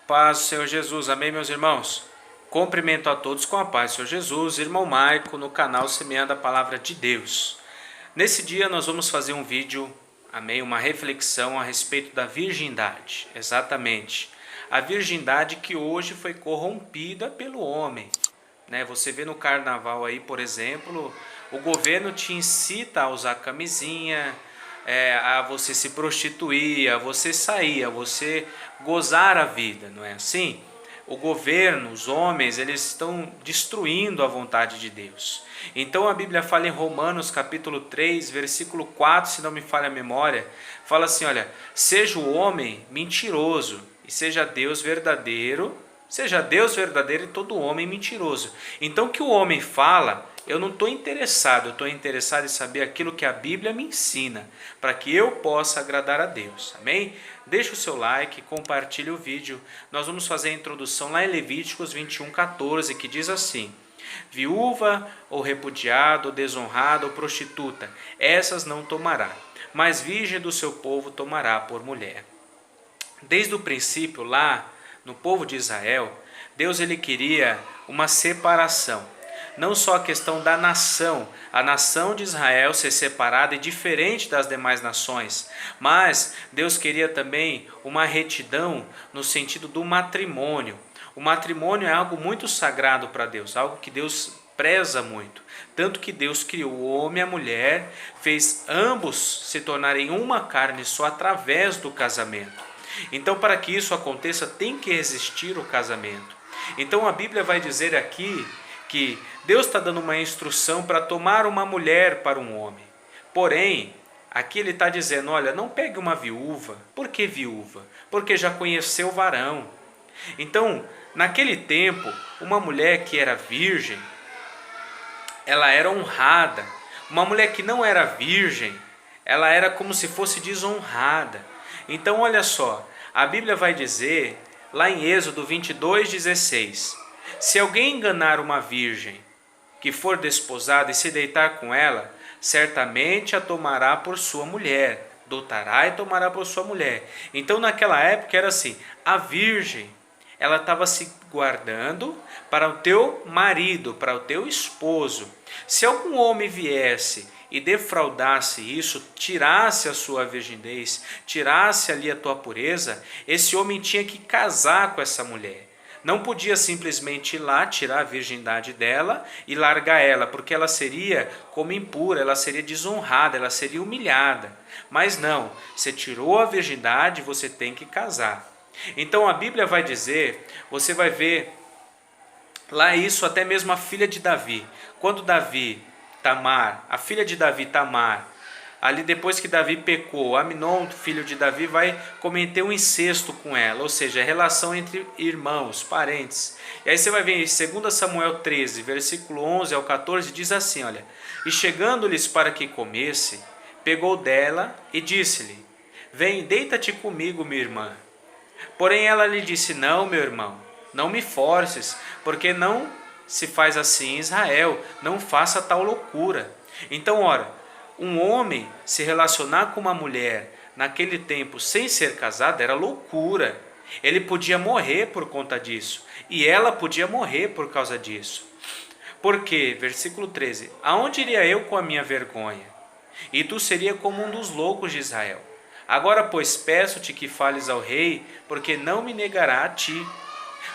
Paz do Senhor Jesus, amém, meus irmãos? Cumprimento a todos com a paz do Senhor Jesus, irmão Maico, no canal Semeando a Palavra de Deus. Nesse dia nós vamos fazer um vídeo, amém, uma reflexão a respeito da virgindade, exatamente. A virgindade que hoje foi corrompida pelo homem. Você vê no carnaval aí, por exemplo, o governo te incita a usar camisinha, a você se prostituir, a você sair, a você gozar a vida, não é assim? O governo, os homens, eles estão destruindo a vontade de Deus. Então a Bíblia fala em Romanos capítulo 3, versículo 4, se não me falha a memória, fala assim, olha, seja o homem mentiroso e seja Deus verdadeiro e todo homem mentiroso. Então o que o homem fala, eu não estou interessado, eu estou interessado em saber aquilo que a Bíblia me ensina, para que eu possa agradar a Deus, amém? Deixa o seu like, compartilhe o vídeo. Nós vamos fazer a introdução lá em Levíticos 21:14, que diz assim: viúva ou repudiado, ou desonrada ou prostituta, essas não tomará, mas virgem do seu povo tomará por mulher. Desde o princípio lá no povo de Israel, Deus ele queria uma separação. Não só a questão da nação, a nação de Israel ser separada e diferente das demais nações, mas Deus queria também uma retidão no sentido do matrimônio. O matrimônio é algo muito sagrado para Deus, algo que Deus preza muito. Tanto que Deus criou o homem e a mulher, fez ambos se tornarem uma carne só através do casamento. Então, para que isso aconteça, tem que existir o casamento. Então, a Bíblia vai dizer aqui que Deus está dando uma instrução para tomar uma mulher para um homem. Porém, aqui ele está dizendo, olha, não pegue uma viúva. Por que viúva? Porque já conheceu o varão. Então, naquele tempo, uma mulher que era virgem, ela era honrada. Uma mulher que não era virgem, ela era como se fosse desonrada. Então, olha só, a Bíblia vai dizer, lá em Êxodo 22:16, se alguém enganar uma virgem que for desposada e se deitar com ela, certamente a tomará por sua mulher, dotará e tomará por sua mulher. Então naquela época era assim, a virgem, ela estava se guardando para o teu marido, para o teu esposo. Se algum homem viesse e defraudasse isso, tirasse a sua virgindez, tirasse ali a tua pureza, esse homem tinha que casar com essa mulher. Não podia simplesmente ir lá, tirar a virgindade dela e largar ela, porque ela seria como impura, ela seria desonrada, ela seria humilhada. Mas não, você tirou a virgindade, você tem que casar. Então a Bíblia vai dizer, você vai ver lá isso até mesmo a filha de Davi. Quando Tamar, a filha de Davi, Tamar, ali depois que Davi pecou, Amnon, filho de Davi, vai cometer um incesto com ela, ou seja, a relação entre irmãos, parentes. E aí você vai ver em 2 Samuel 13, versículo 11 ao 14, diz assim, olha, e chegando-lhes para que comesse, pegou dela e disse-lhe, vem, deita-te comigo, minha irmã. Porém ela lhe disse, não, meu irmão, não me forces, porque não se faz assim em Israel, não faça tal loucura. Então, ora, um homem se relacionar com uma mulher naquele tempo sem ser casado era loucura. Ele podia morrer por conta disso. E ela podia morrer por causa disso. Porque, versículo 13, aonde iria eu com a minha vergonha? E tu seria como um dos loucos de Israel. Agora, pois, peço-te que fales ao rei, porque não me negará a ti.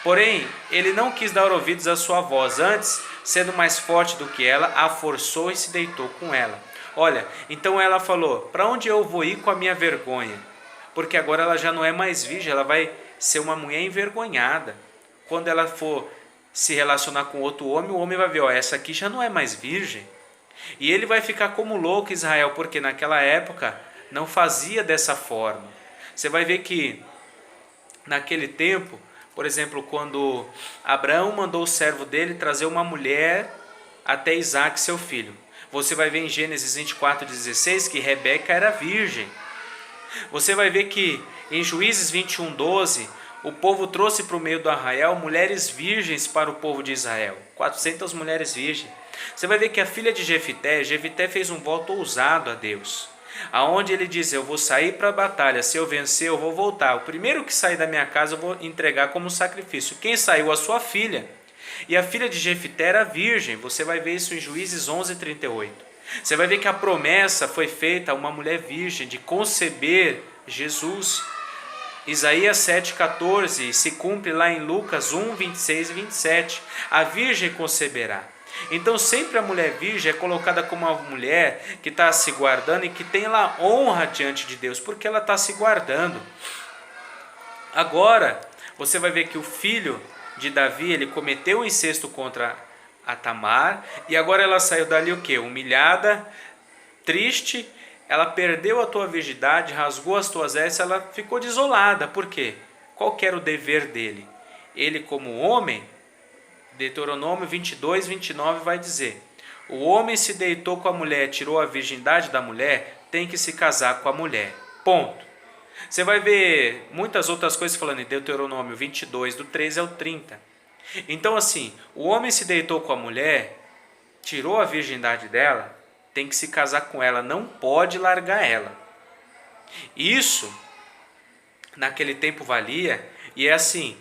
Porém, ele não quis dar ouvidos à sua voz. Antes, sendo mais forte do que ela, a forçou e se deitou com ela. Olha, então ela falou, para onde eu vou ir com a minha vergonha? Porque agora ela já não é mais virgem, ela vai ser uma mulher envergonhada. Quando ela for se relacionar com outro homem, o homem vai ver, ó, essa aqui já não é mais virgem. E ele vai ficar como louco, Israel, porque naquela época não fazia dessa forma. Você vai ver que naquele tempo, por exemplo, quando Abraão mandou o servo dele trazer uma mulher até Isaac, seu filho. Você vai ver em Gênesis 24:16 que Rebeca era virgem. Você vai ver que em Juízes 21:12, o povo trouxe para o meio do arraial mulheres virgens para o povo de Israel. 400 mulheres virgens. Você vai ver que a filha de Jefité fez um voto ousado a Deus. aonde ele diz: eu vou sair para a batalha, se eu vencer eu vou voltar, o primeiro que sair da minha casa eu vou entregar como sacrifício. Quem saiu? A sua filha. E a filha de Jefité era virgem. Você vai ver isso em Juízes 11:38. Você vai ver que a promessa foi feita a uma mulher virgem de conceber Jesus. Isaías 7,14 se cumpre lá em Lucas 1:26 e 27. A virgem conceberá. Então sempre a mulher virgem é colocada como uma mulher que está se guardando e que tem lá honra diante de Deus, porque ela está se guardando. Agora, você vai ver que o filho de Davi, ele cometeu um incesto contra a Tamar, e agora ela saiu dali o quê? Humilhada, triste, ela perdeu a tua virgindade, rasgou as tuas vestes, ela ficou desolada. Por quê? Qual que era o dever dele? Ele, como homem, Deuteronômio 22:29 vai dizer: o homem se deitou com a mulher, tirou a virgindade da mulher, tem que se casar com a mulher. Ponto. Você vai ver muitas outras coisas falando em Deuteronômio 22, do 13 ao 30. Então assim, o homem se deitou com a mulher, tirou a virgindade dela, tem que se casar com ela, não pode largar ela. Isso, naquele tempo valia, e é assim,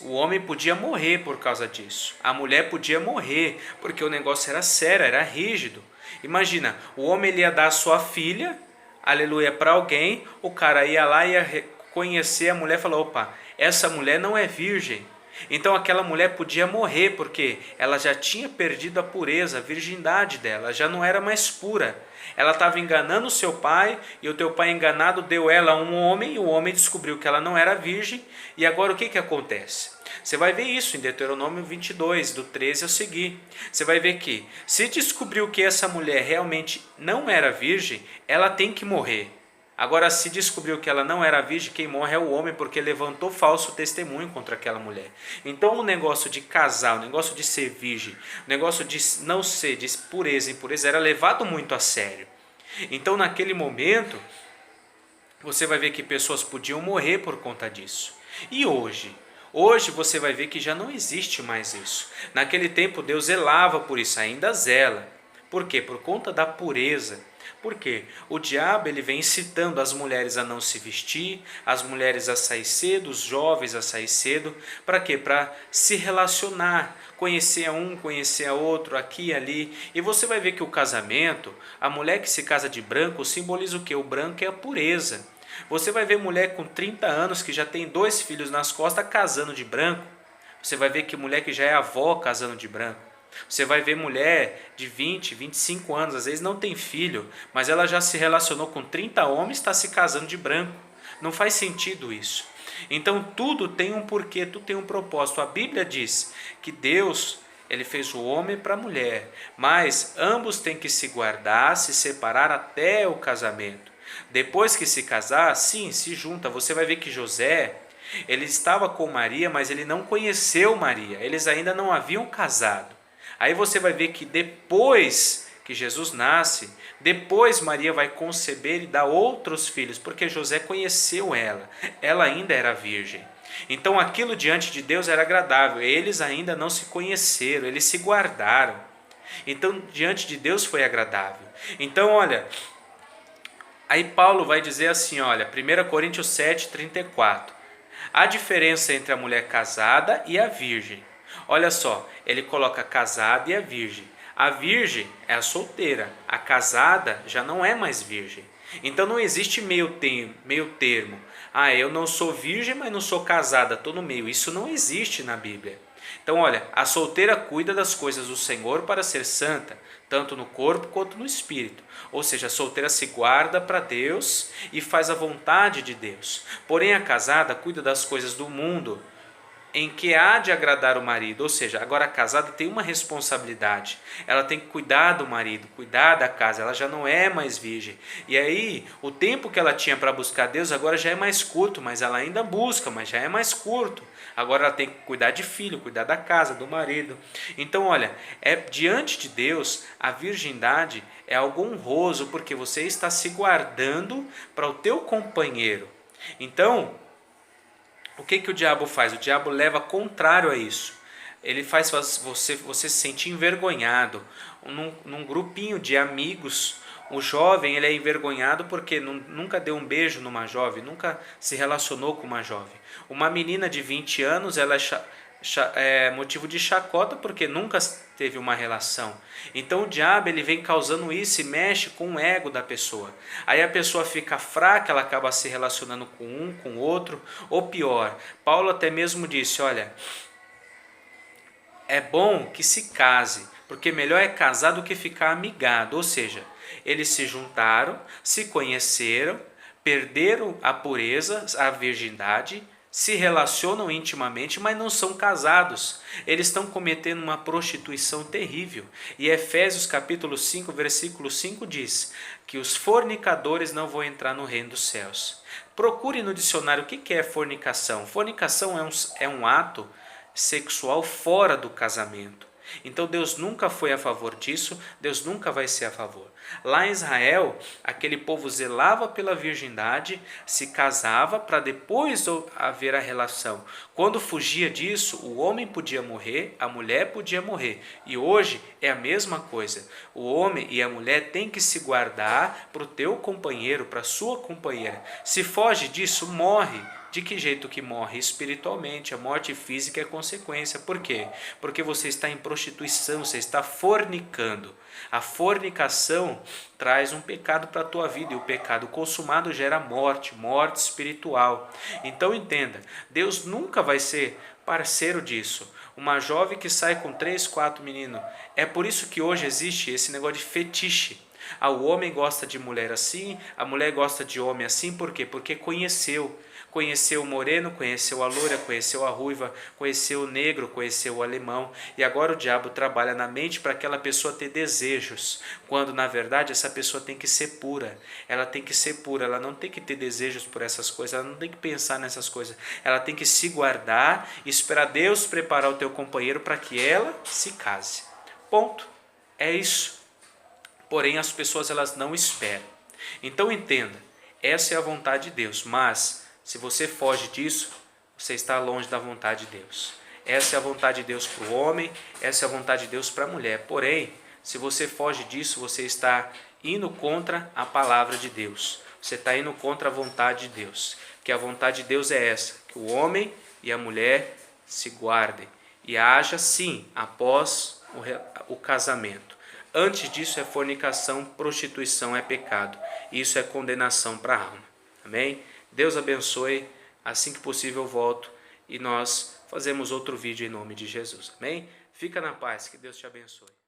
o homem podia morrer por causa disso, a mulher podia morrer, porque o negócio era sério, era rígido. Imagina, o homem ele ia dar a sua filha, aleluia, para alguém, o cara ia lá e ia reconhecer a mulher e falou: opa, essa mulher não é virgem. Então aquela mulher podia morrer, porque ela já tinha perdido a pureza, a virgindade dela, já não era mais pura. Ela estava enganando o seu pai, e o teu pai enganado deu ela a um homem, e o homem descobriu que ela não era virgem, e agora o que acontece? Você vai ver isso em Deuteronômio 22, do 13 a seguir. Você vai ver que, se descobriu que essa mulher realmente não era virgem, ela tem que morrer. Agora, se descobriu que ela não era virgem, quem morre é o homem, porque levantou falso testemunho contra aquela mulher. Então, o negócio de casar, o negócio de ser virgem, o negócio de não ser, de pureza em pureza, era levado muito a sério. Então, naquele momento, você vai ver que pessoas podiam morrer por conta disso. E hoje? Hoje você vai ver que já não existe mais isso. Naquele tempo Deus zelava por isso, ainda zela. Por quê? Por conta da pureza. Por quê? O diabo ele vem incitando as mulheres a não se vestir, as mulheres a sair cedo, os jovens a sair cedo. Para quê? Para se relacionar, conhecer a um, conhecer a outro, aqui e ali. E você vai ver que o casamento, a mulher que se casa de branco, simboliza o quê? O branco é a pureza. Você vai ver mulher com 30 anos que já tem 2 filhos nas costas casando de branco. Você vai ver que mulher que já é avó casando de branco. Você vai ver mulher de 20, 25 anos, às vezes não tem filho, mas ela já se relacionou com 30 homens e está se casando de branco. Não faz sentido isso. Então tudo tem um porquê, tudo tem um propósito. A Bíblia diz que Deus ele fez o homem para a mulher, mas ambos têm que se guardar, se separar até o casamento. Depois que se casar, sim, se junta. Você vai ver que José, ele estava com Maria, mas ele não conheceu Maria. Eles ainda não haviam casado. Aí você vai ver que depois que Jesus nasce, depois Maria vai conceber e dar outros filhos, porque José conheceu ela ainda era virgem. Então aquilo diante de Deus era agradável, eles ainda não se conheceram, eles se guardaram. Então diante de Deus foi agradável. Então olha, aí Paulo vai dizer assim, olha, 1 Coríntios 7:34, a diferença entre a mulher casada e a virgem. Olha só, ele coloca casada e a virgem. A virgem é a solteira, a casada já não é mais virgem. Então não existe meio termo. Ah, eu não sou virgem, mas não sou casada, estou no meio. Isso não existe na Bíblia. Então olha, a solteira cuida das coisas do Senhor para ser santa, tanto no corpo quanto no espírito. Ou seja, a solteira se guarda para Deus e faz a vontade de Deus. Porém a casada cuida das coisas do mundo, em que há de agradar o marido. Ou seja, agora a casada tem uma responsabilidade, ela tem que cuidar do marido, cuidar da casa, ela já não é mais virgem. E aí o tempo que ela tinha para buscar Deus agora já é mais curto, mas ela ainda busca, mas já é mais curto. Agora ela tem que cuidar de filho, cuidar da casa, do marido. Então olha, diante de Deus a virgindade é algo honroso, porque você está se guardando para o teu companheiro. Então o que o diabo faz? O diabo leva contrário a isso. Ele faz você se sentir envergonhado. Num grupinho de amigos, O jovem, ele é envergonhado porque nunca deu um beijo numa jovem, nunca se relacionou com uma jovem. Uma menina de 20 anos, ela é motivo de chacota porque nunca teve uma relação. Então o diabo, ele vem causando isso e mexe com o ego da pessoa. Aí a pessoa fica fraca, ela acaba se relacionando com um, com outro, ou pior. Paulo até mesmo disse, olha, é bom que se case, porque melhor é casar do que ficar amigado. Ou seja, eles se juntaram, se conheceram, perderam a pureza, a virgindade, se relacionam intimamente, mas não são casados. Eles estão cometendo uma prostituição terrível. E Efésios capítulo 5, versículo 5 diz que os fornicadores não vão entrar no reino dos céus. Procure no dicionário o que é fornicação. Fornicação é um ato sexual fora do casamento. Então Deus nunca foi a favor disso, Deus nunca vai ser a favor. Lá em Israel, aquele povo zelava pela virgindade, se casava para depois haver a relação. Quando fugia disso, o homem podia morrer, a mulher podia morrer. E hoje é a mesma coisa. O homem e a mulher têm que se guardar para o teu companheiro, para a sua companheira. Se foge disso, morre. De que jeito que morre? Espiritualmente. A morte física é consequência. Por quê? Porque você está em prostituição, você está fornicando. A fornicação traz um pecado para a tua vida, e o pecado consumado gera morte, morte espiritual. Então entenda, Deus nunca vai ser parceiro disso. Uma jovem que sai com 3, 4 meninos. É por isso que hoje existe esse negócio de fetiche. O homem gosta de mulher assim, a mulher gosta de homem assim, por quê? Porque conheceu o moreno, conheceu a loira, conheceu a ruiva, conheceu o negro, conheceu o alemão, e agora o diabo trabalha na mente para aquela pessoa ter desejos, quando na verdade essa pessoa tem que ser pura, ela tem que ser pura, ela não tem que ter desejos por essas coisas, ela não tem que pensar nessas coisas, ela tem que se guardar e esperar Deus preparar o teu companheiro para que ela se case. Ponto. É isso. Porém as pessoas elas não esperam. Então entenda, essa é a vontade de Deus, mas se você foge disso, você está longe da vontade de Deus. Essa é a vontade de Deus para o homem, essa é a vontade de Deus para a mulher. Porém, se você foge disso, você está indo contra a palavra de Deus. Você está indo contra a vontade de Deus. Que a vontade de Deus é essa, que o homem e a mulher se guardem e haja sim após o casamento. Antes disso é fornicação, prostituição é pecado. Isso é condenação para a alma. Amém? Deus abençoe. Assim que possível eu volto e nós fazemos outro vídeo em nome de Jesus. Amém? Fica na paz. Que Deus te abençoe.